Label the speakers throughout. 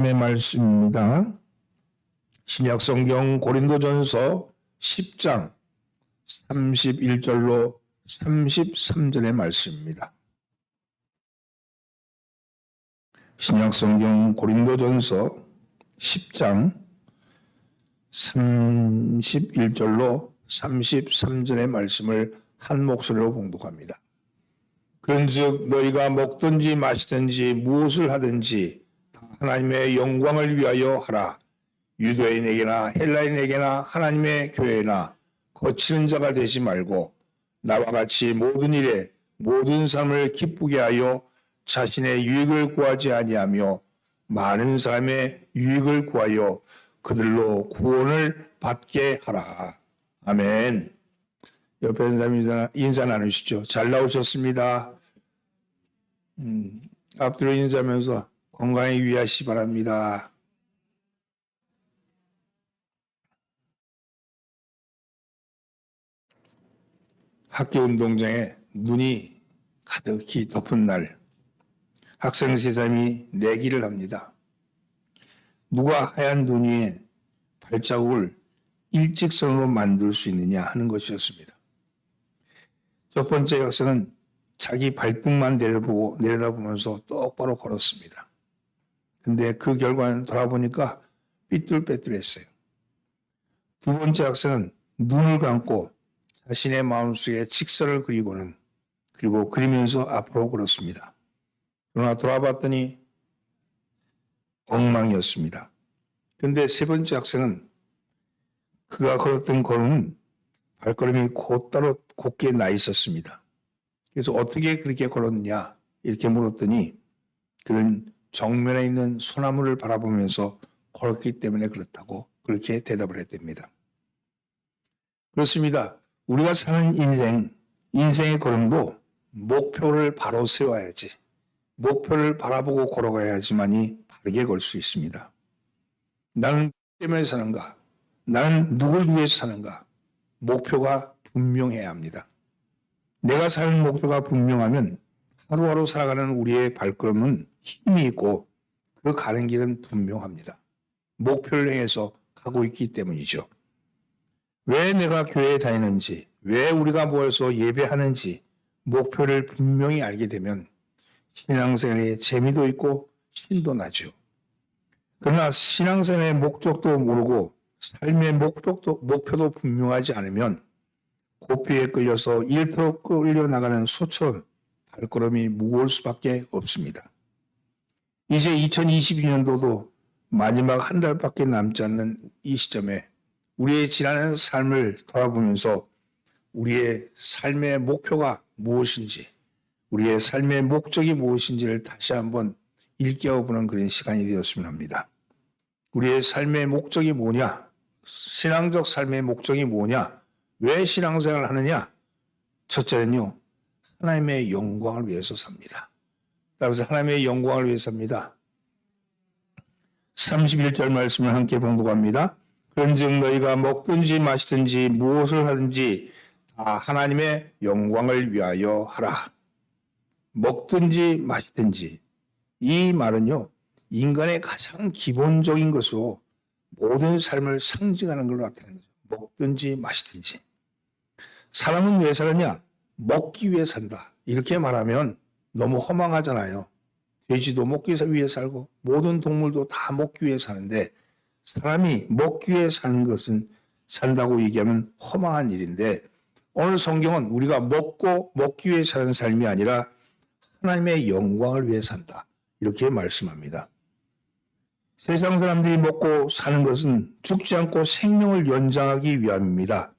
Speaker 1: 말씀입니다. 신약성경 고린도전서 10장 31절로 33절의 말씀입니다. 신약성경 고린도전서 10장 31절로 33절의 말씀을 한 목소리로 봉독합니다. 그런즉 너희가 먹든지 마시든지 무엇을 하든지 다 하나님의 영광을 위하여 하라. 유대인에게나 헬라인에게나 하나님의 교회나 거치는 자가 되지 말고 나와 같이 모든 일에 모든 삶을 기쁘게 하여 자신의 유익을 구하지 아니하며 많은 사람의 유익을 구하여 그들로 구원을 받게 하라. 아멘. 옆에 있는 사람 인사 나누시죠. 잘 나오셨습니다. 앞뒤로 인사하면서 건강에 유의하시기 바랍니다. 학교 운동장에 눈이 가득히 덮은 날, 학생 세 사람이 내기를 합니다. 누가 하얀 눈 위에 발자국을 일직선으로 만들 수 있느냐 하는 것이었습니다. 첫 번째 학생은 자기 발등만 내려다보면서 똑바로 걸었습니다. 근데 그 결과는 돌아보니까 삐뚤빼뚤했어요. 두 번째 학생은 눈을 감고 자신의 마음속에 직선을 그리고 그리면서 앞으로 걸었습니다. 그러나 돌아봤더니 엉망이었습니다. 그런데 세 번째 학생은 그가 걸었던 걸음은 발걸음이 곧게 나 있었습니다. 그래서 어떻게 그렇게 걸었냐 이렇게 물었더니 그는 정면에 있는 소나무를 바라보면서 걸었기 때문에 그렇다고 그렇게 대답을 했답니다. 그렇습니다. 우리가 사는 인생의 걸음도 목표를 바로 세워야지, 목표를 바라보고 걸어가야지만이 바르게 걸 수 있습니다. 나는 때문에 사는가? 나는 누굴 위해서 사는가? 목표가 분명해야 합니다. 내가 사는 목표가 분명하면 하루하루 살아가는 우리의 발걸음은 힘이 있고 그 가는 길은 분명합니다. 목표를 향해서 가고 있기 때문이죠. 왜 내가 교회에 다니는지, 왜 우리가 모여서 예배하는지 목표를 분명히 알게 되면 신앙생활에 재미도 있고 신도 나죠. 그러나 신앙생활의 목적도 모르고 삶의 목표도 분명하지 않으면 고삐에 끌려서 일터로 끌려나가는 소처럼 발걸음이 무거울 수밖에 없습니다. 이제 2022년도도 마지막 한 달밖에 남지 않는 이 시점에 우리의 지나는 삶을 돌아보면서 우리의 삶의 목표가 무엇인지, 우리의 삶의 목적이 무엇인지를 다시 한번 일깨워보는 그런 시간이 되었으면 합니다. 우리의 삶의 목적이 뭐냐? 신앙적 삶의 목적이 뭐냐? 왜 신앙생활을 하느냐? 첫째는요, 하나님의 영광을 위해서 삽니다. 따라서 하나님의 영광을 위해서 삽니다. 31절 말씀을 함께 봉독합니다. 그런즉 너희가 먹든지 마시든지 무엇을 하든지 다 하나님의 영광을 위하여 하라. 먹든지 마시든지, 이 말은요, 인간의 가장 기본적인 것으로 모든 삶을 상징하는 걸로 나타내는 거죠. 먹든지 마시든지. 사람은 왜 사느냐? 먹기 위해 산다. 이렇게 말하면 너무 허망하잖아요. 돼지도 먹기 위해 살고 모든 동물도 다 먹기 위해 사는데 사람이 먹기 위해 사는 것은 산다고 얘기하면 허망한 일인데 오늘 성경은 우리가 먹기 위해 사는 삶이 아니라 하나님의 영광을 위해 산다. 이렇게 말씀합니다. 세상 사람들이 먹고 사는 것은 죽지 않고 생명을 연장하기 위함입니다.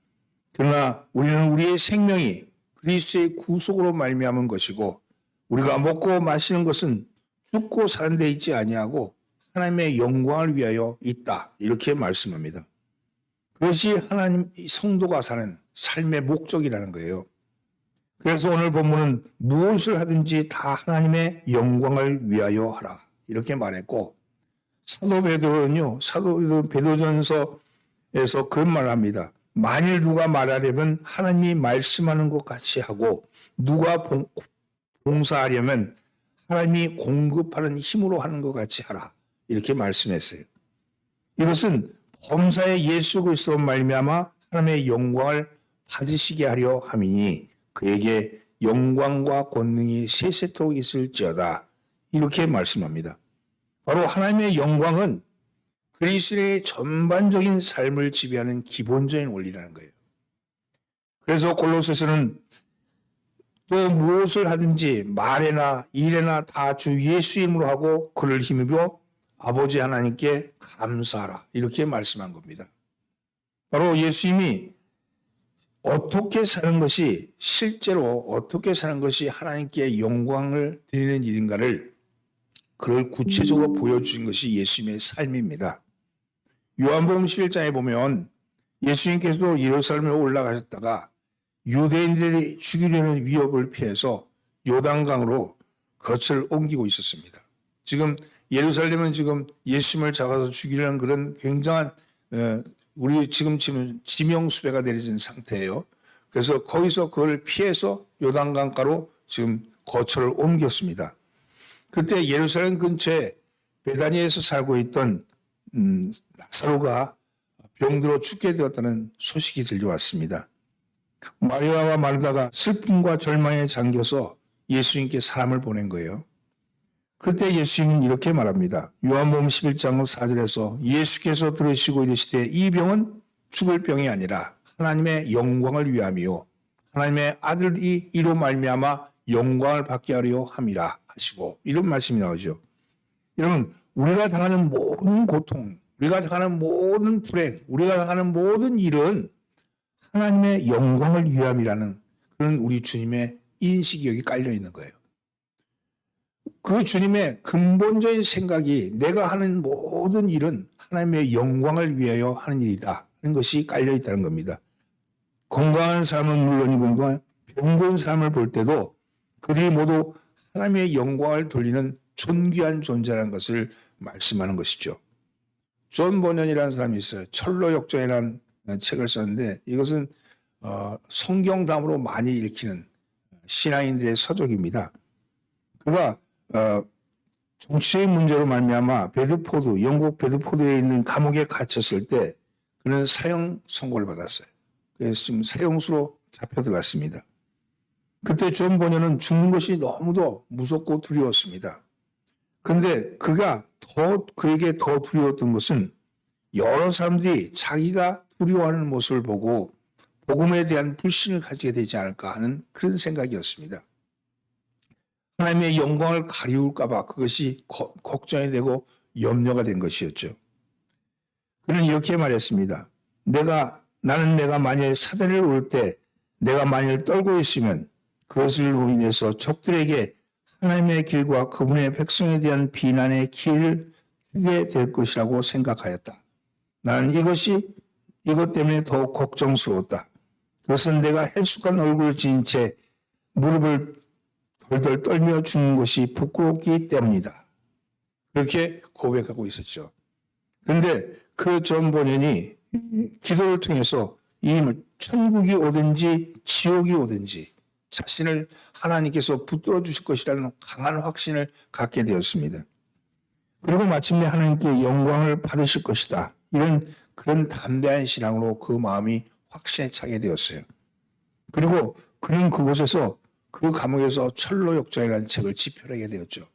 Speaker 1: 그러나 우리는 우리의 생명이 그리스도의 구속으로 말미암은 것이고 우리가 먹고 마시는 것은 죽고 사는 데 있지 아니하고 하나님의 영광을 위하여 있다. 이렇게 말씀합니다. 그것이 하나님 성도가 사는 삶의 목적이라는 거예요. 그래서 오늘 본문은 무엇을 하든지 다 하나님의 영광을 위하여 하라. 이렇게 말했고 사도 베드로는요. 사도 베드로전서에서 그런 말을 합니다. 만일 누가 말하려면 하나님이 말씀하는 것 같이 하고 누가 봉사하려면 하나님이 공급하는 힘으로 하는 것 같이 하라. 이렇게 말씀했어요. 이것은 범사의 예수 그리스도 말미암아 하나님의 영광을 받으시게 하려 함이니 그에게 영광과 권능이 세세토록 있을지어다. 이렇게 말씀합니다. 바로 하나님의 영광은 그리스도의 전반적인 삶을 지배하는 기본적인 원리라는 거예요. 그래서 골로새서는 또 무엇을 하든지 말에나 일에나 다 주 예수 이름으로 하고 그를 힘입어 아버지 하나님께 감사하라. 이렇게 말씀한 겁니다. 바로 예수님이 어떻게 사는 것이 실제로 어떻게 사는 것이 하나님께 영광을 드리는 일인가를 그를 구체적으로 보여주신 것이 예수님의 삶입니다. 요한복음 11장에 보면 예수님께서도 예루살렘에 올라가셨다가 유대인들이 죽이려는 위협을 피해서 요단강으로 겉을 옮기고 있었습니다. 지금 예루살렘은 지금 예수님을 잡아서 죽이려는 그런 굉장한 우리 지금 지명수배가 내려진 상태예요. 그래서 거기서 그걸 피해서 요단강가로 지금 거처를 옮겼습니다. 그때 예루살렘 근처에 베다니에서 살고 있던 나사로가 병들어 죽게 되었다는 소식이 들려왔습니다. 마리아와 마르다가 슬픔과 절망에 잠겨서 예수님께 사람을 보낸 거예요. 그때 예수님은 이렇게 말합니다. 요한복음 11장 4절에서 예수께서 들으시고 이르시되 이 병은 죽을 병이 아니라 하나님의 영광을 위함이요 하나님의 아들이 이로 말미암아 영광을 받게 하려 함이라 하시고 이런 말씀이 나오죠. 여러분 우리가 당하는 모든 고통, 우리가 당하는 모든 불행, 우리가 당하는 모든 일은 하나님의 영광을 위함이라는 그런 우리 주님의 인식이 여기 깔려 있는 거예요. 그 주님의 근본적인 생각이 내가 하는 모든 일은 하나님의 영광을 위하여 하는 일이다 하는 것이 깔려 있다는 겁니다. 건강한 사람은 물론이고 병든 사람을 볼 때도 그들이 모두 하나님의 영광을 돌리는 존귀한 존재라는 것을 말씀하는 것이죠. 존 버년이라는 사람이 있어요. 철로역정이라는 책을 썼는데 이것은 성경 다음으로 많이 읽히는 신앙인들의 서적입니다. 그가 정치의 문제로 말미암아 베드포드, 영국 베드포드에 있는 감옥에 갇혔을 때 그는 사형 선고를 받았어요. 그래서 지금 사형수로 잡혀 들어갔습니다. 그때 존 버년은 죽는 것이 너무도 무섭고 두려웠습니다. 그런데 그에게 더 두려웠던 것은 여러 사람들이 자기가 두려워하는 모습을 보고 복음에 대한 불신을 가지게 되지 않을까 하는 그런 생각이었습니다. 하나님의 영광을 가리울까 봐 그것이 걱정이 되고 염려가 된 것이었죠. 그는 이렇게 말했습니다. 나는 내가 만일 사단을 올 때 내가 만일 떨고 있으면 그것으로 인해서 적들에게 하나님의 길과 그분의 백성에 대한 비난의 길을 트게 될 것이라고 생각하였다. 나는 이것 때문에 더욱 걱정스러웠다. 그것은 내가 헬쑥한 얼굴을 지닌 채 무릎을 덜덜 떨며 죽는 것이 부끄럽기 때문이다. 그렇게 고백하고 있었죠. 그런데 그 존 버년이 기도를 통해서 이 천국이 오든지 지옥이 오든지 자신을 하나님께서 붙들어 주실 것이라는 강한 확신을 갖게 되었습니다. 그리고 마침내 하나님께 영광을 받으실 것이다. 그런 담대한 신앙으로 그 마음이 확신에 차게 되었어요. 그리고 그는 그곳에서 그 감옥에서 철로역정이라는 책을 집필하게 되었죠.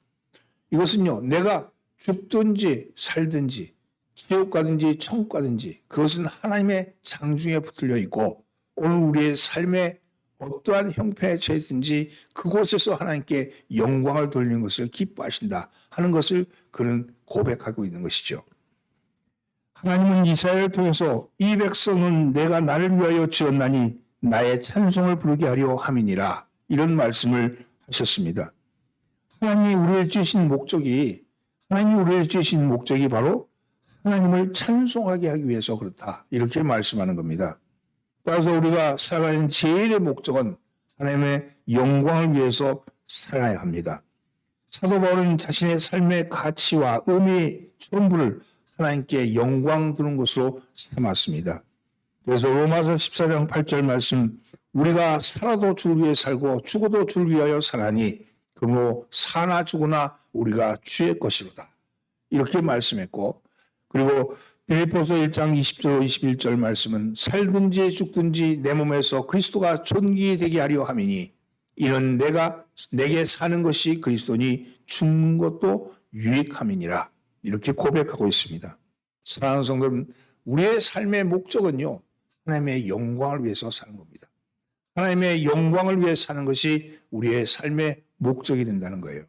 Speaker 1: 이것은요, 내가 죽든지 살든지 지옥 가든지 천국 가든지 그것은 하나님의 장중에 붙들려 있고 오늘 우리의 삶에 어떠한 형편에 처했든지 그곳에서 하나님께 영광을 돌리는 것을 기뻐하신다 하는 것을 그는 고백하고 있는 것이죠. 하나님은 이사야를 통해서 이 백성은 내가 나를 위하여 지었나니 나의 찬송을 부르게 하려 함이니라 이런 말씀을 하셨습니다. 하나님이 우리를 지으신 목적이 바로 하나님을 찬송하게 하기 위해서 그렇다 이렇게 말씀하는 겁니다. 따라서 우리가 살아가는 제일의 목적은 하나님의 영광을 위해서 살아야 합니다. 사도 바울은 자신의 삶의 가치와 의미 전부를 하나님께 영광 두는 것으로 삼았습니다. 그래서 로마서 14장 8절 말씀 우리가 살아도 주를 위해 살고 죽어도 주를 위하여 살아니 그러므로 사나 죽으나 우리가 주의 것이로다. 이렇게 말씀했고, 그리고 빌립보서 1장 20절 21절 말씀은 살든지 죽든지 내 몸에서 그리스도가 존귀되게 하려 함이니 이는 내게 사는 것이 그리스도니 죽는 것도 유익함이니라. 이렇게 고백하고 있습니다. 사랑하는 성도는 우리의 삶의 목적은요, 하나님의 영광을 위해서 사는 겁니다. 하나님의 영광을 위해 사는 것이 우리의 삶의 목적이 된다는 거예요.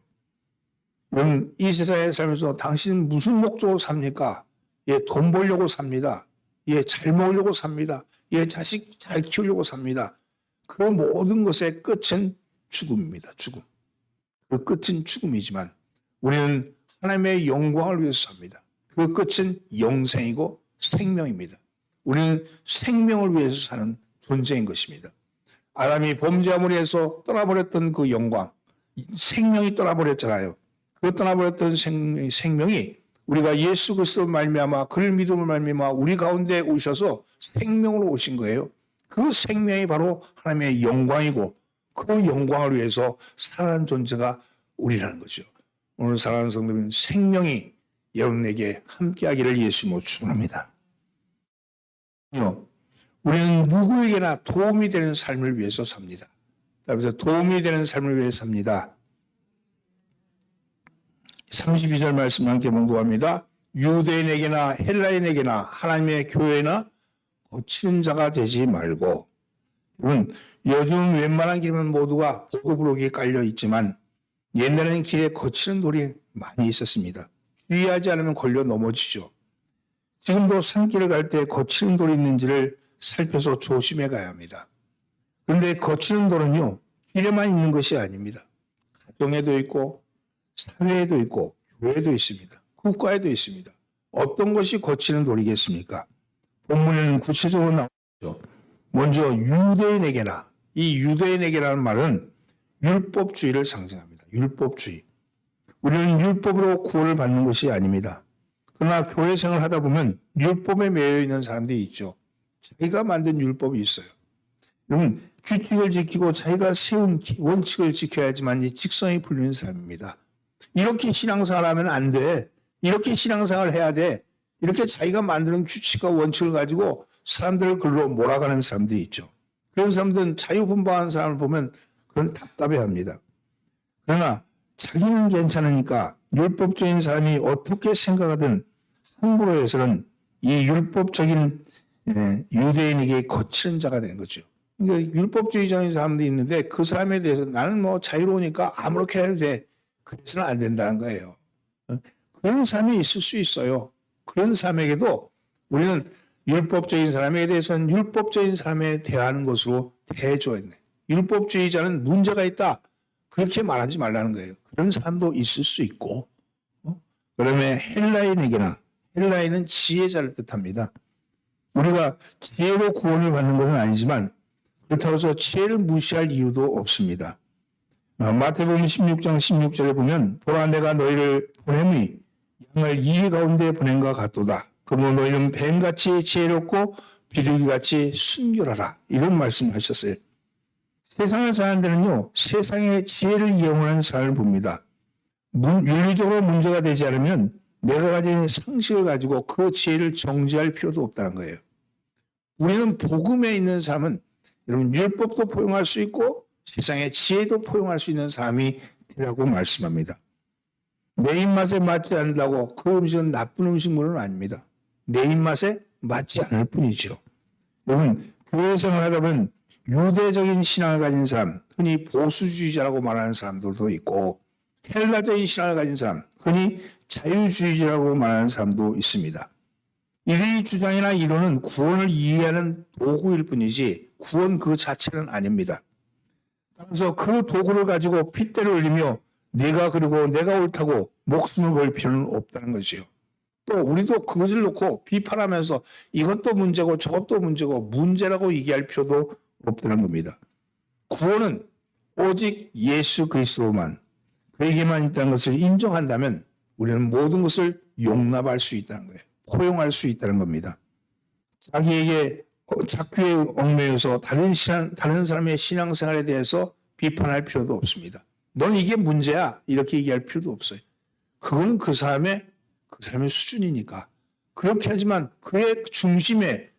Speaker 1: 여러분, 이 세상에 살면서 당신은 무슨 목적으로 삽니까? 예, 돈 벌려고 삽니다. 예, 잘 먹으려고 삽니다. 예, 자식 잘 키우려고 삽니다. 그 모든 것의 끝은 죽음입니다. 죽음. 그 끝은 죽음이지만 우리는 하나님의 영광을 위해서 삽니다. 그 끝은 영생이고 생명입니다. 우리는 생명을 위해서 사는 존재인 것입니다. 아담이 범죄함으로 해서 떠나버렸던 그 영광, 생명이 떠나버렸잖아요. 그 떠나버렸던 생명이 우리가 예수 그리스도로 말미암아 그를 믿음으로 말미암아 우리 가운데 오셔서 생명으로 오신 거예요. 그 생명이 바로 하나님의 영광이고 그 영광을 위해서 살아가는 존재가 우리라는 거죠. 오늘 사랑하는 성도님, 생명이 여러분에게 함께하기를 예수님으로 축원합니다. 우리는 누구에게나 도움이 되는 삶을 위해서 삽니다. 그래서 도움이 되는 삶을 위해서 삽니다. 32절 말씀 함께 봉독합니다. 유대인에게나 헬라인에게나 하나님의 교회나 거치는 자가 되지 말고. 여러분, 요즘 웬만한 길은 모두가 보도블록이 깔려 있지만 옛날에는 길에 거치는 돌이 많이 있었습니다. 주의하지 않으면 걸려 넘어지죠. 지금도 산길을 갈 때 거치는 돌이 있는지를 살펴서 조심해 가야 합니다. 그런데 거치는 돌은요, 길에만 있는 것이 아닙니다. 가정에도 있고 사회에도 있고 교회에도 있습니다. 국가에도 있습니다. 어떤 것이 거치는 돌이겠습니까? 본문에는 구체적으로 나오죠. 먼저 유대인에게나, 이 유대인에게라는 말은 율법주의를 상징합니다. 율법주의. 우리는 율법으로 구원을 받는 것이 아닙니다. 그러나 교회 생활을 하다 보면 율법에 매여 있는 사람들이 있죠. 자기가 만든 율법이 있어요. 여러분, 규칙을 지키고 자기가 세운 원칙을 지켜야지만 이 직성이 풀리는 사람입니다. 이렇게 신앙생활을 하면 안 돼. 이렇게 신앙생활을 해야 돼. 이렇게 자기가 만드는 규칙과 원칙을 가지고 사람들을 글로 몰아가는 사람들이 있죠. 그런 사람들은 자유분방한 사람을 보면 그건 답답해합니다. 그러나 자기는 괜찮으니까 율법적인 사람이 어떻게 생각하든 함부로 해서는 이 율법적인 유대인에게 거치는 자가 되는 거죠. 그러니까 율법주의적인 사람도 있는데 그 사람에 대해서 나는 뭐 자유로우니까 아무렇게 해도 돼. 그래서는 안 된다는 거예요. 그런 사람이 있을 수 있어요. 그런 사람에게도 우리는 율법적인 사람에 대해서는 율법적인 사람에 대하는 것으로 대해줘야 돼. 율법주의자는 문제가 있다. 그렇게 말하지 말라는 거예요. 그런 사람도 있을 수 있고. 그러면 헬라인은 지혜자를 뜻합니다. 우리가 지혜로 구원을 받는 것은 아니지만 그렇다고 해서 지혜를 무시할 이유도 없습니다. 마태복음 16장 16절에 보면 보라 내가 너희를 보냄이 양을 이리 가운데 보낸과 같도다. 그러므로 너희는 뱀같이 지혜롭고 비둘기같이 순결하라. 이런 말씀하셨어요. 세상을 사는 데는요, 세상의 지혜를 이용하는 사람을 봅니다. 윤리적으로 문제가 되지 않으면 내가 가진 상식을 가지고 그 지혜를 정지할 필요도 없다는 거예요. 우리는 복음에 있는 사람은 여러분 율법도 포용할 수 있고 세상의 지혜도 포용할 수 있는 사람이 되라고 말씀합니다. 내 입맛에 맞지 않는다고 그 음식은 나쁜 음식물은 아닙니다. 내 입맛에 맞지 않을 뿐이죠. 여러분 교회 생활을 하다 보면 유대적인 신앙을 가진 사람, 흔히 보수주의자라고 말하는 사람들도 있고 헬라적인 신앙을 가진 사람, 흔히 자유주의자라고 말하는 사람도 있습니다. 이들의 주장이나 이론은 구원을 이해하는 도구일 뿐이지 구원 그 자체는 아닙니다. 그래서 그 도구를 가지고 핏대를 흘리며 내가 그리고 내가 옳다고 목숨을 걸 필요는 없다는 거지요. 또 우리도 그것을 놓고 비판하면서 이것도 문제고 저것도 문제고 문제라고 얘기할 필요도 없다는 겁니다. 구원은 오직 예수 그리스도만 그에게만 있다는 것을 인정한다면 우리는 모든 것을 용납할 수 있다는 거예요. 포용할 수 있다는 겁니다. 자기에게 작규에 얽매여서 다른 사람의 신앙생활에 대해서 비판할 필요도 없습니다. 넌 이게 문제야 이렇게 얘기할 필요도 없어요. 그건 그 사람의 그 사람의 수준이니까. 그렇게 하지만 그의 중심에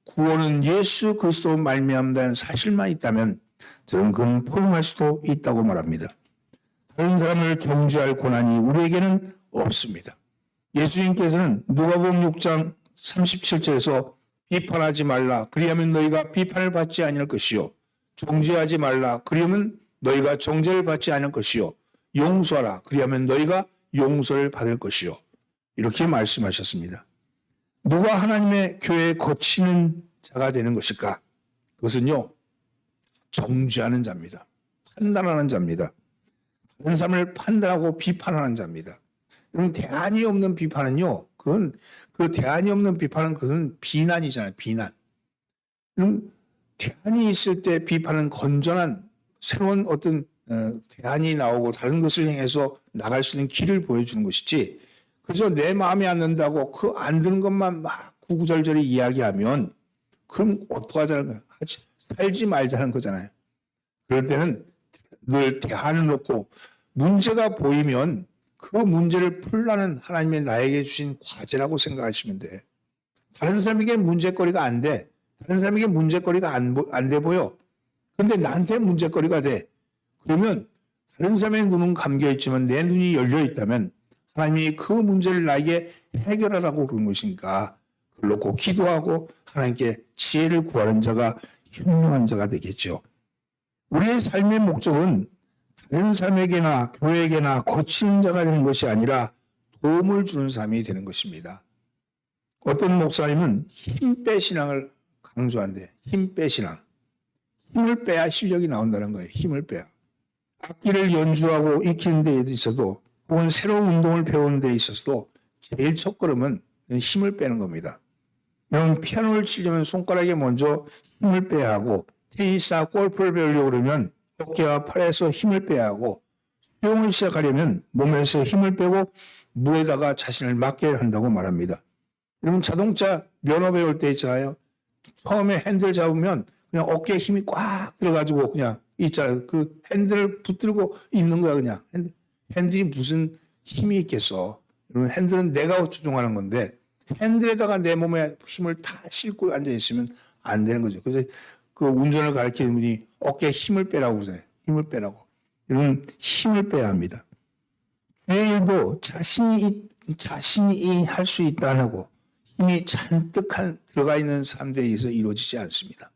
Speaker 1: 구원은 예수 그리스도 말미암다는 사실만 있다면 저는 그는 포용할 수도 있다고 말합니다. 다른 사람을 정죄할 권한이 우리에게는 없습니다. 예수님께서는 누가복음 6장 37절에서 비판하지 말라 그리하면 너희가 비판을 받지 아니할 것이요 정죄하지 말라 그리하면 너희가 정죄를 받지 않을 것이요 용서하라 그리하면 너희가 용서를 받을 것이요 이렇게 말씀하셨습니다. 누가 하나님의 교회에 거치는 자가 되는 것일까? 그것은요 정죄하는 자입니다. 판단하는 자입니다. 다른 사람을 판단하고 비판하는 자입니다. 여러분 대안이 없는 비판은요 그 대안이 없는 비판은 그것은 비난이잖아요. 비난. 여러분 대안이 있을 때 비판은 건전한 새로운 어떤 대안이 나오고 다른 것을 행해서 나갈 수 있는 길을 보여주는 것이지 그저 내 마음에 안 든다고 그 안 드는 것만 막 구구절절히 이야기하면 그럼 어떡하자는 거야. 살지 말자는 거잖아요. 그럴 때는 늘 대안을 놓고 문제가 보이면 그 문제를 풀라는 하나님의 나에게 주신 과제라고 생각하시면 돼. 다른 사람에게 문제거리가 안 돼. 다른 사람에게 문제거리가 안 돼 보여. 그런데 나한테 문제거리가 돼. 그러면 다른 사람의 눈은 감겨 있지만 내 눈이 열려 있다면 하나님이 그 문제를 나에게 해결하라고 그런 것인가. 그걸 놓고 기도하고 하나님께 지혜를 구하는 자가 현명한 자가 되겠죠. 우리의 삶의 목적은 다른 사람에게나 교회에게나 거치는 자가 되는 것이 아니라 도움을 주는 사람이 되는 것입니다. 어떤 목사님은 힘빼 신앙을 강조한대. 힘빼 신앙. 힘을 빼야 실력이 나온다는 거예요. 힘을 빼야. 악기를 연주하고 익히는 데 있어도 혹은 새로운 운동을 배우는 데 있어서도 제일 첫걸음은 힘을 빼는 겁니다. 여러분 피아노를 치려면 손가락에 먼저 힘을 빼야 하고 테니스나 골프를 배우려고 그러면 어깨와 팔에서 힘을 빼야 하고 수영을 시작하려면 몸에서 힘을 빼고 물에다가 자신을 맡겨야 한다고 말합니다. 여러분 자동차 면허 배울 때 있잖아요. 처음에 핸들 잡으면 그냥 어깨에 힘이 꽉 들어가지고 그냥 있잖아요. 그 핸들을 붙들고 있는 거야 그냥. 핸들이 무슨 힘이 있겠어. 여러분 핸들은 내가 조종하는 건데 핸들에다가 내 몸에 힘을 다 싣고 앉아있으면 안 되는 거죠. 그래서 그 운전을 가르치는 분이 어깨에 힘을 빼라고 그러잖아요. 힘을 빼라고. 여러분 힘을 빼야 합니다. 주의 일도 자신이 할 수 있다고 힘이 잔뜩 들어가 있는 사람들에 의해서 이루어지지 않습니다.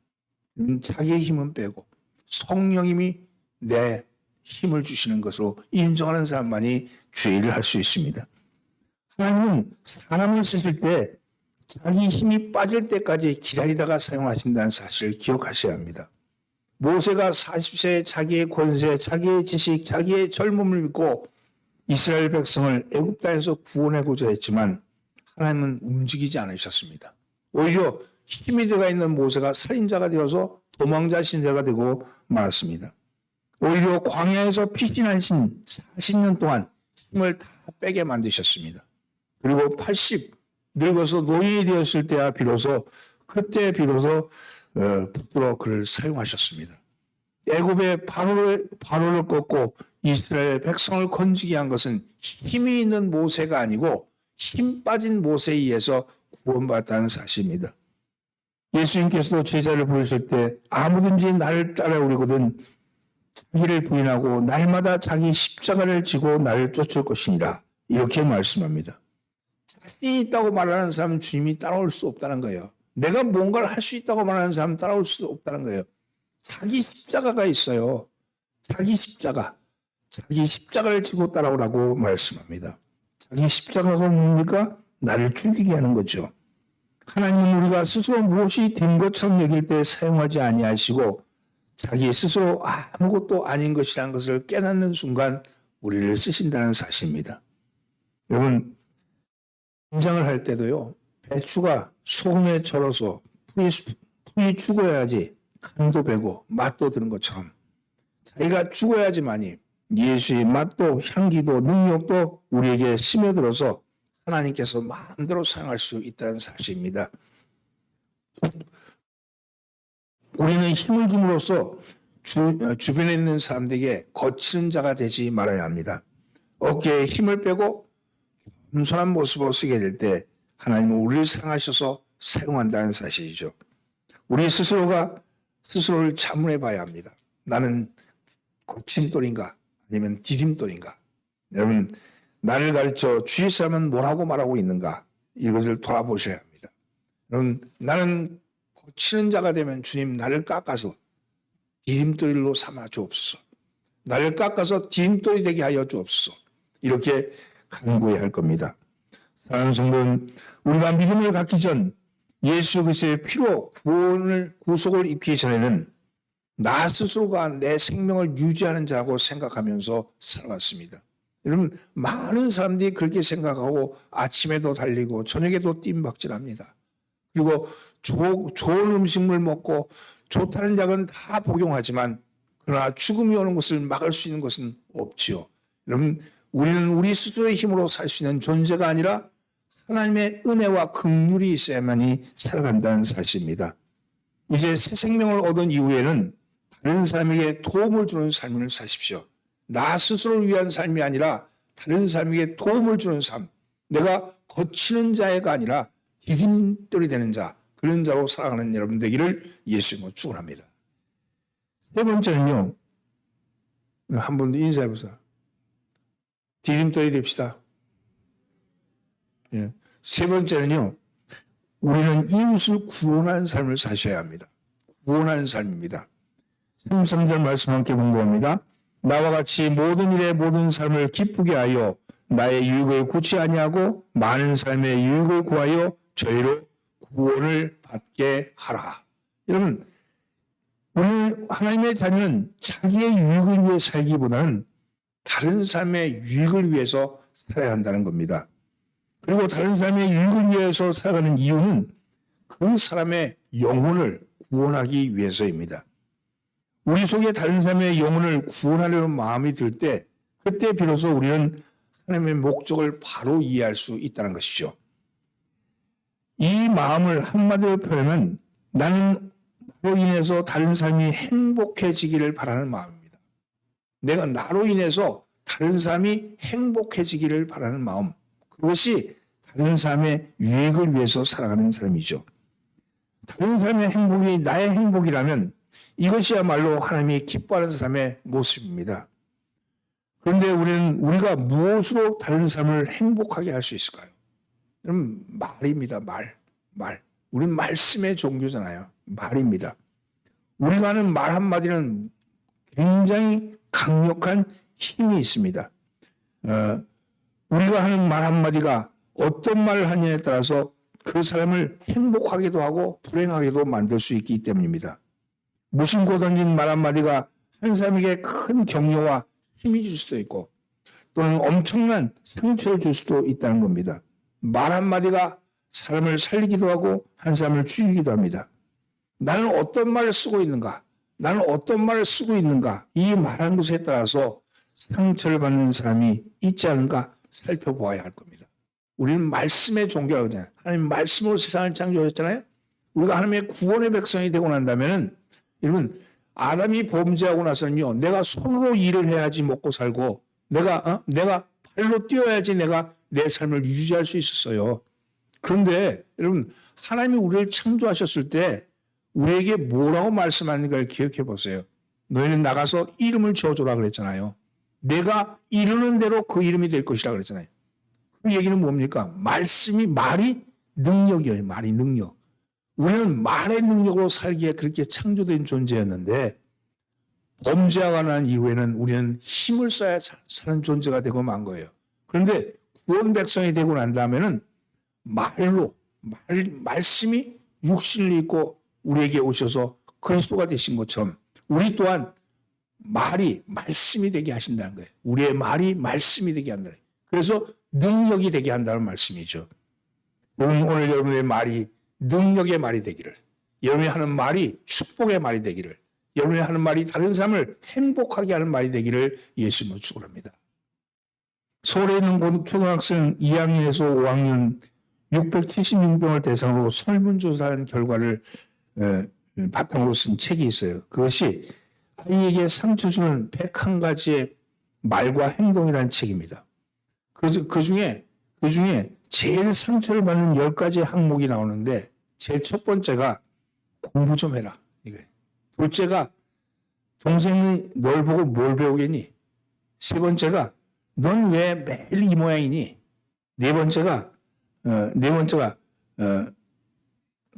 Speaker 1: 자기의 힘은 빼고 성령님이 내 힘을 주시는 것으로 인정하는 사람만이 주의 일을 할 수 있습니다. 하나님은 사람을 쓰실 때 자기 힘이 빠질 때까지 기다리다가 사용하신다는 사실을 기억하셔야 합니다. 모세가 40세에 자기의 권세, 자기의 지식, 자기의 젊음을 믿고 이스라엘 백성을 애굽 땅에서 구원하고자 했지만 하나님은 움직이지 않으셨습니다. 오히려 힘이 들어가 있는 모세가 살인자가 되어서 도망자 신세가 되고 말았습니다. 오히려 광야에서 피신하신 40년 동안 힘을 다 빼게 만드셨습니다. 그리고 80 늙어서 노인이 되었을 때야 그때 비로소 붙들어 그를 사용하셨습니다. 애굽의 바로를 꺾고 이스라엘 백성을 건지게 한 것은 힘이 있는 모세가 아니고 힘 빠진 모세에 의해서 구원받았다는 사실입니다. 예수님께서도 제자를 부르실 때 아무든지 나를 따라오려거든 자기를 부인하고 날마다 자기 십자가를 지고 나를 쫓을 것이니라 이렇게 말씀합니다. 자신이 있다고 말하는 사람은 주님이 따라올 수 없다는 거예요. 내가 뭔가를 할 수 있다고 말하는 사람은 따라올 수 없다는 거예요. 자기 십자가가 있어요. 자기 십자가를 지고 따라오라고 말씀합니다. 자기 십자가가 뭡니까? 나를 죽이게 하는 거죠. 하나님은 우리가 스스로 무엇이 된 것처럼 여길 때 사용하지 아니하시고 자기 스스로 아무것도 아닌 것이라는 것을 깨닫는 순간 우리를 쓰신다는 사실입니다. 여러분 김장을 할 때도요. 배추가 소금에 절어서 풀이 죽어야지 간도 배고 맛도 드는 것처럼 자기가 죽어야지만이 예수의 맛도 향기도 능력도 우리에게 스며들어서 하나님께서 마음대로 사용할 수 있다는 사실입니다. 우리는 힘을 줌으로써 주변에 있는 사람들에게 거치는 자가 되지 말아야 합니다. 어깨에 힘을 빼고 겸손한 모습으로 쓰게 될 때 하나님은 우리를 사랑하셔서 사용한다는 사실이죠. 우리 스스로가 스스로를 자문해 봐야 합니다. 나는 거침돌인가 아니면 디딤돌인가? 여러분, 나를 가르쳐 주위 사람은 뭐라고 말하고 있는가? 이것을 돌아보셔야 합니다. 여러분, 나는 고치는 자가 되면 주님 나를 깎아서 디딤돌로 삼아 주옵소서. 나를 깎아서 디딤돌이 되게 하여 주옵소서. 이렇게 간구해야 할 겁니다. 사랑하는 성도는 우리가 믿음을 갖기 전 예수 그리스도의 피로 구속을 입기 전에는 나 스스로가 내 생명을 유지하는 자라고 생각하면서 살아왔습니다. 여러분, 많은 사람들이 그렇게 생각하고 아침에도 달리고 저녁에도 뜀박질합니다. 그리고 좋은 음식물 먹고 좋다는 약은 다 복용하지만 그러나 죽음이 오는 것을 막을 수 있는 것은 없지요. 여러분, 우리는 우리 스스로의 힘으로 살 수 있는 존재가 아니라 하나님의 은혜와 긍휼이 있어야만이 살아간다는 사실입니다. 이제 새 생명을 얻은 이후에는 다른 사람에게 도움을 주는 삶을 사십시오. 나 스스로를 위한 삶이 아니라 다른 사람에게 도움을 주는 삶. 내가 거치는 자가 아니라 디딤돌이 되는 자, 그런 자로 살아가는 여러분 되기를 예수님으로 축원합니다. 세 번째는요. 한 번 더 인사해 보세요. 디딤돌이 됩시다. 예. 세 번째는요. 우리는 이웃을 구원하는 삶을 사셔야 합니다. 구원하는 삶입니다. 33절 말씀 함께 공부합니다. 나와 같이 모든 일에 모든 삶을 기쁘게 하여 나의 유익을 구치 아니하고 많은 삶의 유익을 구하여 저희로 구원을 받게 하라. 여러분, 우리 하나님의 자녀는 자기의 유익을 위해 살기보다는 다른 삶의 유익을 위해서 살아야 한다는 겁니다. 그리고 다른 사람의 유익을 위해서 살아가는 이유는 그 사람의 영혼을 구원하기 위해서입니다. 우리 속에 다른 사람의 영혼을 구원하려는 마음이 들 때 그때 비로소 우리는 하나님의 목적을 바로 이해할 수 있다는 것이죠. 이 마음을 한마디로 표현하면 나는 나로 인해서 다른 사람이 행복해지기를 바라는 마음입니다. 내가 나로 인해서 다른 사람이 행복해지기를 바라는 마음. 그것이 다른 사람의 유익을 위해서 살아가는 사람이죠. 다른 사람의 행복이 나의 행복이라면 이것이야말로 하나님이 기뻐하는 사람의 모습입니다. 그런데 우리가 무엇으로 다른 사람을 행복하게 할 수 있을까요? 여러분, 말입니다. 말. 우리는 말씀의 종교잖아요. 말입니다. 우리가 하는 말 한마디는 굉장히 강력한 힘이 있습니다. 우리가 하는 말 한마디가 어떤 말을 하느냐에 따라서 그 사람을 행복하게도 하고 불행하게도 만들 수 있기 때문입니다. 무심코 던진 말 한마디가 한 사람에게 큰 격려와 힘이 줄 수도 있고 또는 엄청난 상처를 줄 수도 있다는 겁니다. 말 한마디가 사람을 살리기도 하고 한 사람을 죽이기도 합니다. 나는 어떤 말을 쓰고 있는가? 나는 어떤 말을 쓰고 있는가? 이 말하는 것에 따라서 상처를 받는 사람이 있지 않은가 살펴보아야 할 겁니다. 우리는 말씀의 종교라고 하잖아요. 하나님 말씀으로 세상을 창조하셨잖아요. 우리가 하나님의 구원의 백성이 되고 난다면은 여러분, 아담이 범죄하고 나서는요, 내가 손으로 일을 해야지 먹고 살고, 내가 발로 뛰어야지 내가 내 삶을 유지할 수 있었어요. 그런데 여러분, 하나님이 우리를 창조하셨을 때 우리에게 뭐라고 말씀하는가를 기억해 보세요. 너희는 나가서 이름을 지어줘라 그랬잖아요. 내가 이르는 대로 그 이름이 될 것이라 그랬잖아요. 그 얘기는 뭡니까? 말이 능력이에요. 말이 능력. 우리는 말의 능력으로 살기에 그렇게 창조된 존재였는데 범죄가 난 이후에는 우리는 힘을 써야 사는 존재가 되고 만 거예요. 그런데 구원 백성이 되고 난 다음에는 말씀이 육신을 입고 우리에게 오셔서 그리스도가 되신 것처럼 우리 또한 말씀이 되게 하신다는 거예요. 우리의 말이 말씀이 되게 한다. 그래서 능력이 되게 한다는 말씀이죠. 오늘 여러분의 말이 능력의 말이 되기를, 여러분이 하는 말이 축복의 말이 되기를, 여러분이 하는 말이 다른 사람을 행복하게 하는 말이 되기를 예수님으로 축원합니다. 서울에 있는 초등학생 2학년에서 5학년 676명을 대상으로 설문조사한 결과를 바탕으로 쓴 책이 있어요. 그것이 아이에게 상처 주는 101가지의 말과 행동이라는 책입니다. 그 중에 그 중에 제일 상처를 받는 10가지 항목이 나오는데 제일 첫 번째가 공부 좀 해라. 이거예요. 둘째가 동생이 널 보고 뭘 배우겠니? 세 번째가 넌 왜 매일 이 모양이니? 네 번째가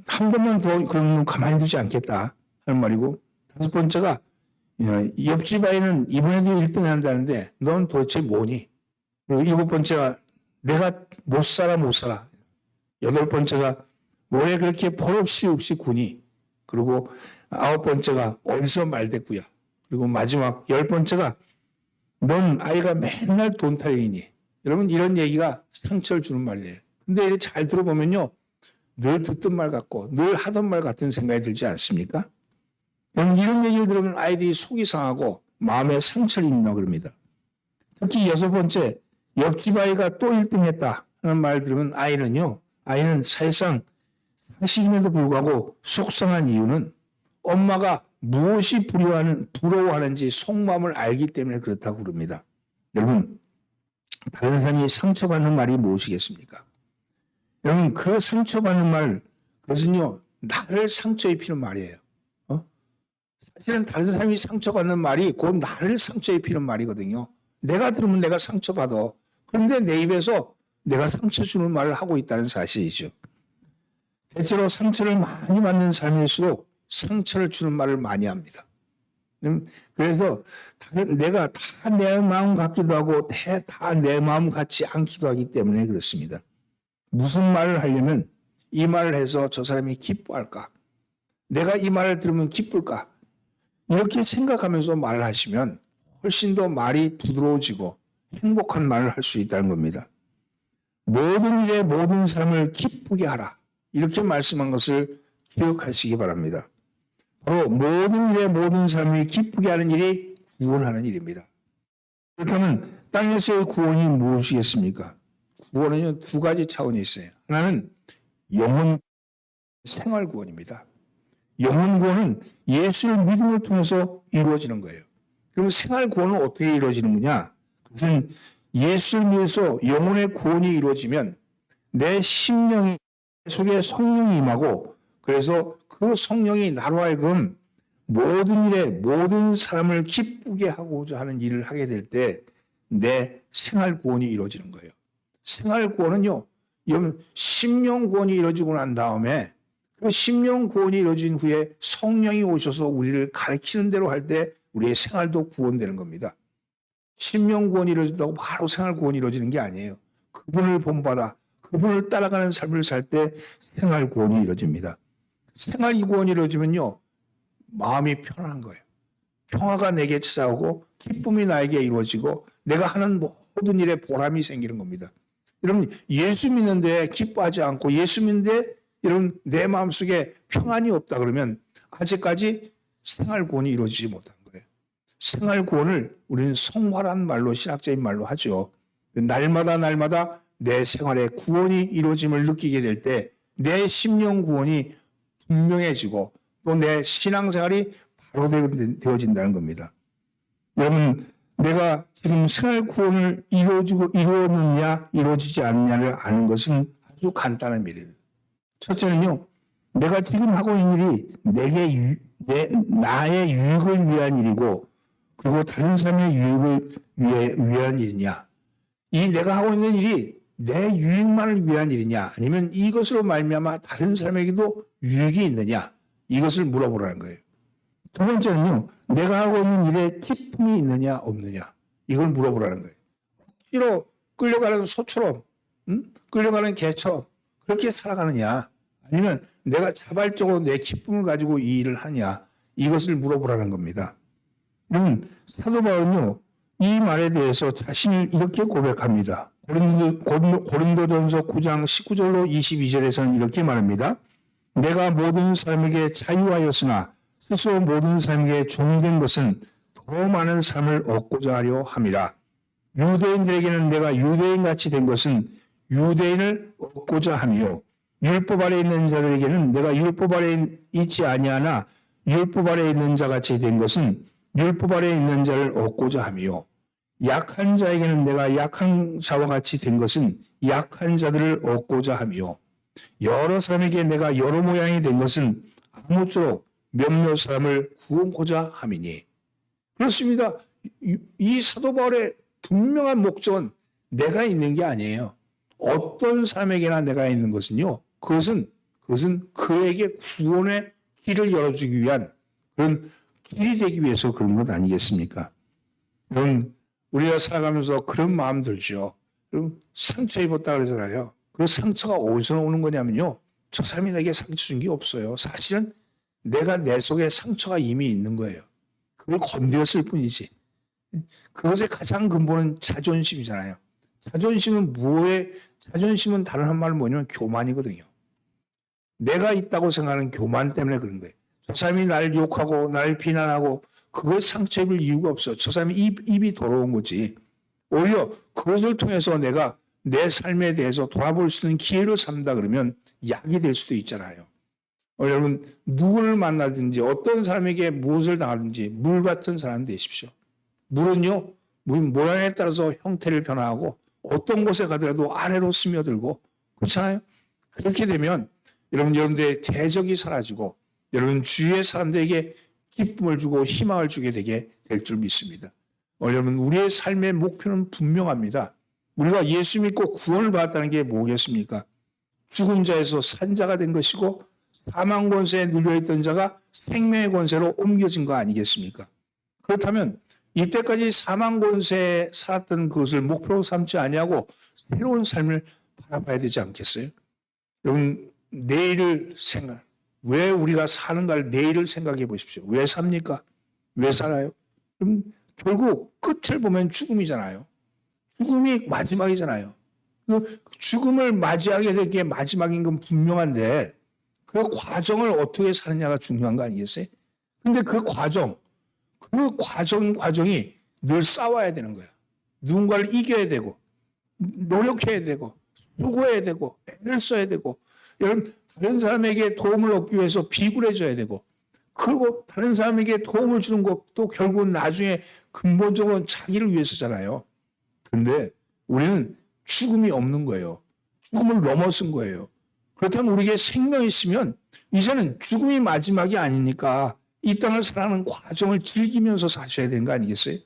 Speaker 1: 한 번만 더 그러면 가만히 두지 않겠다 하는 말이고, 다섯 번째가 옆집 아이는 이번에도 1등 한다는데 넌 도대체 뭐니? 그리고 일곱 번째가 내가 못 살아. 여덟 번째가 왜 그렇게 벌없이 구니? 그리고 아홉 번째가 어디서 말대꾸야? 그리고 마지막 10번째가 넌 아이가 맨날 돈 타령이니? 여러분, 이런 얘기가 상처를 주는 말이에요. 근데 잘 들어보면요, 늘 듣던 말 같고 늘 하던 말 같은 생각이 들지 않습니까? 여러분, 이런 얘기를 들으면 아이들이 속이 상하고 마음에 상처를 입는다고 그럽니다. 특히 여섯 번째, 옆집 아이가 또 1등 했다 하는 말 들으면 아이는 사실상 사실임에도 불구하고 속상한 이유는 엄마가 무엇이 부러워하는지 속마음을 알기 때문에 그렇다고 그럽니다. 여러분, 다른 사람이 상처받는 말이 무엇이겠습니까? 여러분, 그 상처받는 말, 그것은요, 나를 상처 입히는 말이에요. 사실은 다른 사람이 상처받는 말이 곧 나를 상처 입히는 말이거든요. 내가 들으면 내가 상처받아. 그런데 내 입에서 내가 상처 주는 말을 하고 있다는 사실이죠. 대체로 상처를 많이 받는 삶일수록 상처를 주는 말을 많이 합니다. 그래서 내가 다 내 마음 같기도 하고 다 내 마음 같지 않기도 하기 때문에 그렇습니다. 무슨 말을 하려면 이 말을 해서 저 사람이 기뻐할까? 내가 이 말을 들으면 기쁠까? 이렇게 생각하면서 말을 하시면 훨씬 더 말이 부드러워지고 행복한 말을 할 수 있다는 겁니다. 모든 일에 모든 사람을 기쁘게 하라. 이렇게 말씀한 것을 기억하시기 바랍니다. 바로 모든 일에 모든 사람이 기쁘게 하는 일이 구원하는 일입니다. 그렇다면 땅에서의 구원이 무엇이겠습니까? 구원은 두 가지 차원이 있어요. 하나는 영혼 생활 구원입니다. 영혼 구원은 예수를 믿음을 통해서 이루어지는 거예요. 그럼 생활 구원은 어떻게 이루어지는 거냐? 그것은 예수를 믿어서 영혼의 구원이 이루어지면 내 심령 속에 성령이 임하고, 그래서 그 성령이 나로 하여금 모든 일에 모든 사람을 기쁘게 하고자 하는 일을 하게 될 때 내 생활 구원이 이루어지는 거예요. 생활 구원은요, 심령 구원이 이루어지고 난 다음에 그 심령 구원이 이루어진 후에 성령이 오셔서 우리를 가르치는 대로 할 때 우리의 생활도 구원되는 겁니다. 심령 구원이 이루어진다고 바로 생활 구원이 이루어지는 게 아니에요. 그분을 본받아 그분을 따라가는 삶을 살 때 생활 구원이 이루어집니다. 생활 구원이 이루어지면요, 마음이 편안한 거예요. 평화가 내게 찾아오고 기쁨이 나에게 이루어지고 내가 하는 모든 일에 보람이 생기는 겁니다. 여러분, 예수 믿는데 기뻐하지 않고 예수 믿는데 여러분 내 마음속에 평안이 없다 그러면 아직까지 생활 구원이 이루어지지 못한 거예요. 생활 구원을 우리는 성화란 말로, 신학적인 말로 하죠. 날마다 내 생활에 구원이 이루어짐을 느끼게 될 때 내 심령 구원이 분명해지고 또 내 신앙생활이 바로 되어진다는 겁니다. 여러분, 내가 지금 생활 구원을 이루었느냐 이루어지지 않느냐를 아는 것은 아주 간단한 일이에요. 첫째는요, 내가 지금 하고 있는 일이 나의 유익을 위한 일이고, 그리고 다른 사람의 유익을 위한 일이냐, 이 내가 하고 있는 일이 내 유익만을 위한 일이냐, 아니면 이것으로 말미암아 다른 사람에게도 유익이 있느냐, 이것을 물어보라는 거예요. 두 번째는요, 내가 하고 있는 일에 기쁨이 있느냐 없느냐, 이걸 물어보라는 거예요. 억지로 끌려가는 소처럼, 끌려가는 개처럼 그렇게 살아가느냐, 아니면 내가 자발적으로 내 기쁨을 가지고 이 일을 하냐, 이것을 물어보라는 겁니다. 사도 바울은요, 이 말에 대해서 자신을 이렇게 고백합니다. 고린도전서 9장 19절로 22절에서는 이렇게 말합니다. 내가 모든 사람에게 자유하였으나 스스로 모든 사람에게 종된 것은 더 많은 삶을 얻고자 하려 함이라. 유대인들에게는 내가 유대인같이 된 것은 유대인을 얻고자 하며, 율법 아래 있는 자들에게는 내가 율법 아래 있지 아니하나 율법 아래 있는 자같이 된 것은 율법 아래 있는 자를 얻고자 하며, 약한 자에게는 내가 약한 자와 같이 된 것은 약한 자들을 얻고자 하며 여러 사람에게 내가 여러 모양이 된 것은 아무쪼록 몇몇 사람을 구원고자 함이니. 그렇습니다. 이 사도 바울의 분명한 목적은 내가 있는 게 아니에요. 어떤 사람에게나 내가 있는 것은요. 그것은 그에게 구원의 길을 열어주기 위한 그런 길이 되기 위해서 그런 것 아니겠습니까? 여러분, 우리가 살아가면서 그런 마음 들죠. 여러분, 상처 입었다 그러잖아요. 그 상처가 어디서 오는 거냐면요. 저 사람이 내게 상처 준 게 없어요. 사실은 내가 내 속에 상처가 이미 있는 거예요. 그걸 건드렸을 뿐이지. 그것의 가장 근본은 자존심이잖아요. 자존심은 다른 한말로 뭐냐면 교만이거든요. 내가 있다고 생각하는 교만 때문에 그런 거예요. 저 사람이 나를 욕하고 나를 비난하고 그걸 상처 입을 이유가 없어. 저 사람이 입이 더러운 거지. 오히려 그것을 통해서 내가 내 삶에 대해서 돌아볼 수 있는 기회를 삼다 그러면 약이 될 수도 있잖아요. 여러분, 누구를 만나든지 어떤 사람에게 무엇을 당하든지 물 같은 사람 되십시오. 물은요, 모양에 따라서 형태를 변화하고 어떤 곳에 가더라도 아래로 스며들고 그렇잖아요. 그렇게 되면 여러분들의 대적이 사라지고 여러분 주위의 사람들에게 기쁨을 주고 희망을 주게 되게 될 줄 믿습니다. 여러분, 우리의 삶의 목표는 분명합니다. 우리가 예수 믿고 구원을 받았다는 게 뭐겠습니까? 죽은 자에서 산 자가 된 것이고 사망 권세에 눌려있던 자가 생명의 권세로 옮겨진 거 아니겠습니까? 그렇다면 이때까지 사망 권세에 살았던 그것을 목표로 삼지 아니하고 새로운 삶을 바라봐야 되지 않겠어요? 여러분, 내일을 왜 우리가 사는가를 내일을 생각해 보십시오. 왜 삽니까? 왜 살아요? 그럼 결국 끝을 보면 죽음이잖아요. 죽음이 마지막이잖아요. 그 죽음을 맞이하게 될 게 마지막인 건 분명한데 그 과정을 어떻게 사느냐가 중요한 거 아니겠어요? 근데 그 과정이 늘 싸워야 되는 거야. 누군가를 이겨야 되고 노력해야 되고 수고해야 되고 애를 써야 되고 여러분 다른 사람에게 도움을 얻기 위해서 비굴해져야 되고 그리고 다른 사람에게 도움을 주는 것도 결국은 나중에 근본적으로는 자기를 위해서잖아요. 그런데 우리는 죽음이 없는 거예요. 죽음을 넘어선 거예요. 그렇다면 우리에게 생명이 있으면 이제는 죽음이 마지막이 아니니까 이 땅을 살아가는 과정을 즐기면서 사셔야 되는 거 아니겠어요?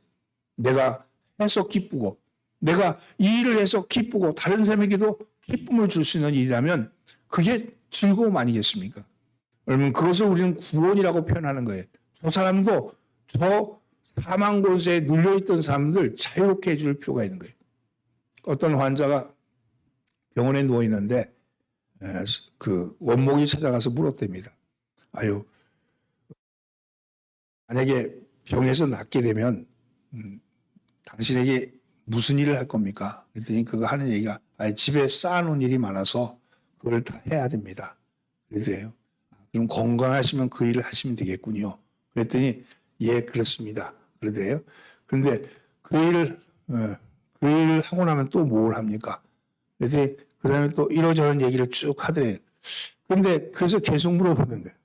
Speaker 1: 내가 해서 기쁘고 내가 이 일을 해서 기쁘고 다른 사람에게도 기쁨을 줄 수 있는 일이라면 그게 즐거움 아니겠습니까? 여러분 그것을 우리는 구원이라고 표현하는 거예요. 저 사람도 저 사망 권세에 눌려있던 사람들 자유롭게 해줄 필요가 있는 거예요. 어떤 환자가 병원에 누워 있는데 그 원목이 찾아가서 물었답니다. 아유, 만약에 병에서 낫게 되면 당신에게 무슨 일을 할 겁니까? 그랬더니 그거 하는 얘기가 집에 쌓아놓은 일이 많아서 그걸 다 해야 됩니다. 그래서요. 그럼 건강하시면 그 일을 하시면 되겠군요. 그랬더니 예 그렇습니다. 그러더래요. 그런데 그 일을 하고 나면 또 뭘 합니까? 그래서 그 다음에 또 이러저런 얘기를 쭉 하더래요. 그런데 그래서 계속 물어보는 거예요.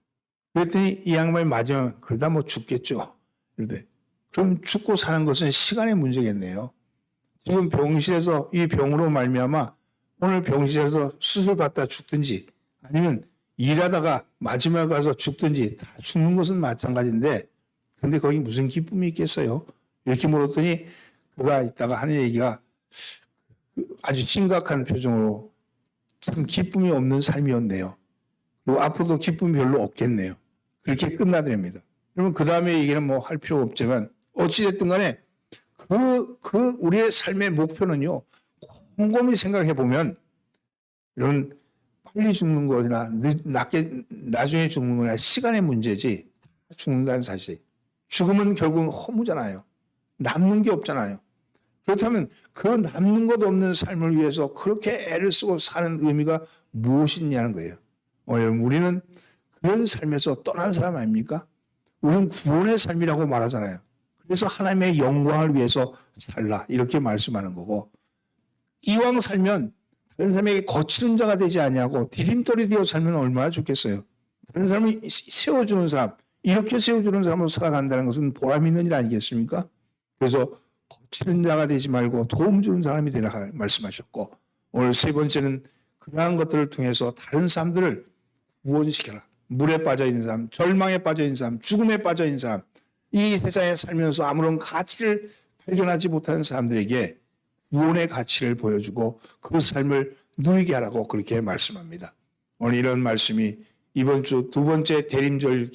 Speaker 1: 그랬더니 이 양반이 맞으면 그러다 뭐 죽겠죠. 그런데 그럼 죽고 사는 것은 시간의 문제겠네요. 지금 병실에서 이 병으로 말미암아 오늘 병실에서 수술받다 죽든지 아니면 일하다가 마지막에 가서 죽든지 다 죽는 것은 마찬가지인데 근데 거기 무슨 기쁨이 있겠어요? 이렇게 물었더니 그가 있다가 하는 얘기가 아주 심각한 표정으로 참 기쁨이 없는 삶이었네요. 그리고 앞으로도 기쁨이 별로 없겠네요. 그렇게 끝나더랍니다. 여러분 그 다음에 얘기는 뭐 할 필요 없지만 어찌됐든 간에 우리의 삶의 목표는요. 곰곰이 생각해 보면 이런 빨리 죽는 거나 나중에 죽는 거나 시간의 문제지 죽는다는 사실. 죽음은 결국은 허무잖아요. 남는 게 없잖아요. 그렇다면 그 남는 것 없는 삶을 위해서 그렇게 애를 쓰고 사는 의미가 무엇이냐는 거예요. 우리는 그런 삶에서 떠난 사람 아닙니까? 우리는 구원의 삶이라고 말하잖아요. 그래서 하나님의 영광을 위해서 살라 이렇게 말씀하는 거고 이왕 살면 다른 사람에게 거치는 자가 되지 아니하고 디딤돌이 되어 살면 얼마나 좋겠어요. 다른 사람이 세워주는 사람 이렇게 세워주는 사람으로 살아간다는 것은 보람 있는 일 아니겠습니까? 그래서 고치는 자가 되지 말고 도움 주는 사람이 되라 말씀하셨고, 오늘 세 번째는 그러한 것들을 통해서 다른 사람들을 구원시켜라. 물에 빠져 있는 사람, 절망에 빠져 있는 사람, 죽음에 빠져 있는 사람, 이 세상에 살면서 아무런 가치를 발견하지 못하는 사람들에게 구원의 가치를 보여주고 그 삶을 누리게 하라고 그렇게 말씀합니다. 오늘 이런 말씀이 이번 주 두 번째 대림절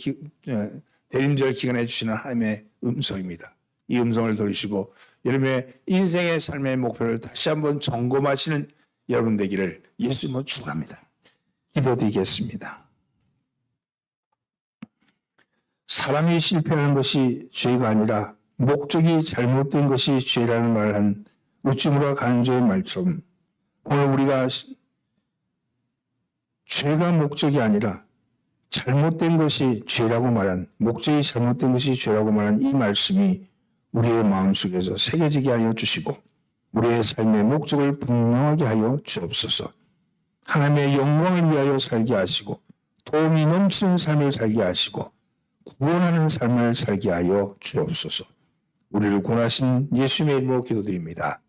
Speaker 1: 기간에 주시는 하나님의 음성입니다. 이 음성을 들으시고 여러분의 인생의 삶의 목표를 다시 한번 점검하시는 여러분 되기를 예수님으로 축원합니다. 기도드리겠습니다. 사람이 실패하는 것이 죄가 아니라 목적이 잘못된 것이 죄라는 말을 한 우찌무라 간주의 말처럼 오늘 우리가 죄가 목적이 아니라 잘못된 것이 죄라고 말한, 목적이 잘못된 것이 죄라고 말한 이 말씀이 우리의 마음속에서 새겨지게 하여 주시고 우리의 삶의 목적을 분명하게 하여 주옵소서. 하나님의 영광을 위하여 살게 하시고 도움이 넘치는 삶을 살게 하시고 구원하는 삶을 살게 하여 주옵소서. 우리를 구원하신 예수님의 이름으로 기도드립니다.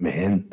Speaker 1: 아멘.